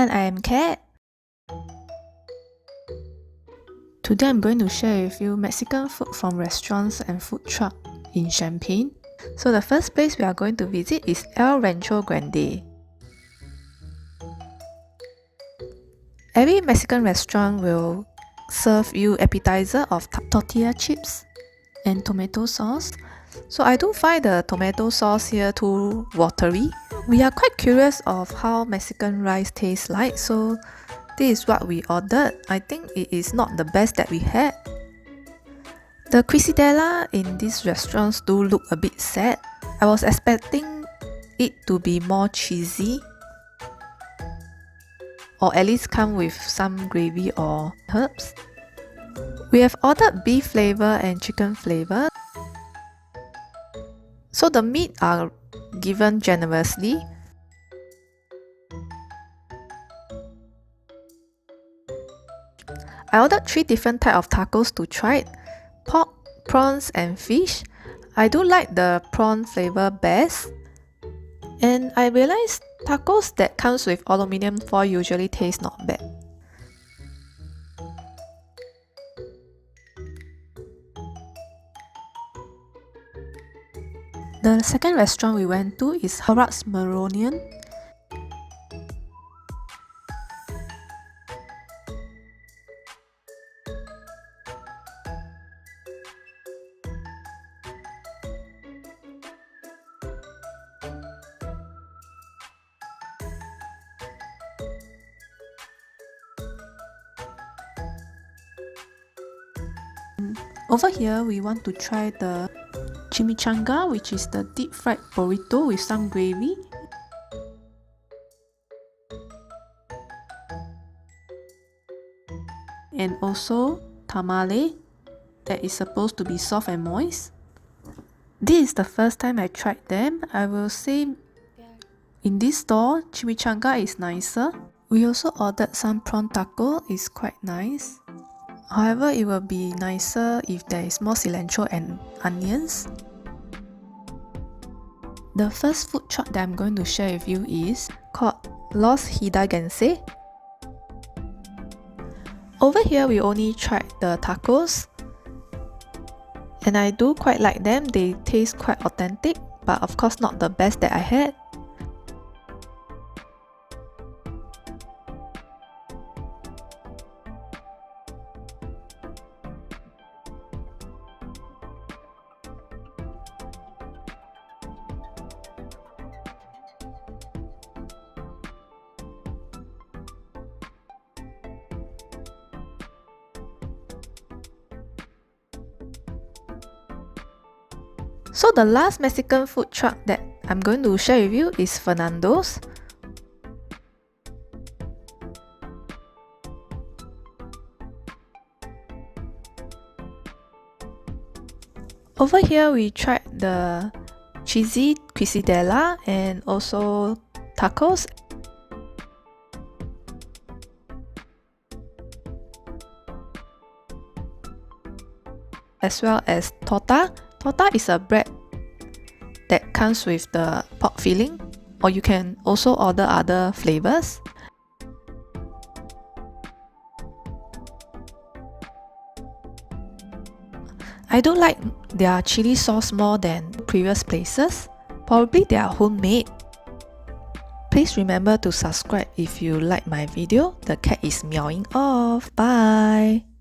everyone, I am Kat. Today I'm going to share with you Mexican food from restaurants and food truck in Champaign. So the first place we are going to visit is El Rancho Grande. Every Mexican restaurant will serve you appetizer of tortilla chips and tomato sauce. So I do find the tomato sauce here too watery. We are quite curious of how Mexican rice tastes like, so this is what we ordered. I think it is not the best that we had. The quesadilla in these restaurants do look a bit sad. I was expecting it to be more cheesy, or at least come with some gravy or herbs. We have ordered beef flavor and chicken flavor. So the meat are given generously. I ordered 3 different types of tacos to try it: pork, prawns and fish. I do like the prawn flavor best. And I realized tacos that comes with aluminium foil usually taste not bad. The second restaurant we went to is Huaraches Moroleon. Over here, we want to try the Chimichanga, which is the deep fried burrito with some gravy. And also tamale, that is supposed to be soft and moist. This is the first time I tried them. I will say in this store, Chimichanga is nicer. We also ordered some prawn taco, it's quite nice. However, it will be nicer if there is more cilantro and onions. The first food truck that I'm going to share with you is called Los Hidalguense. Over here, we only tried the tacos, and I do quite like them. They taste quite authentic, but of course not the best that I had. So the last Mexican food truck that I'm going to share with you is Fernando's. Over here we tried the cheesy quesadilla and also tacos. As well as torta. Torta is a bread that comes with the pork filling, or you can also order other flavors. I do like their chili sauce more than previous places. Probably they are homemade. Please remember to subscribe if you like my video. The cat is meowing off. Bye!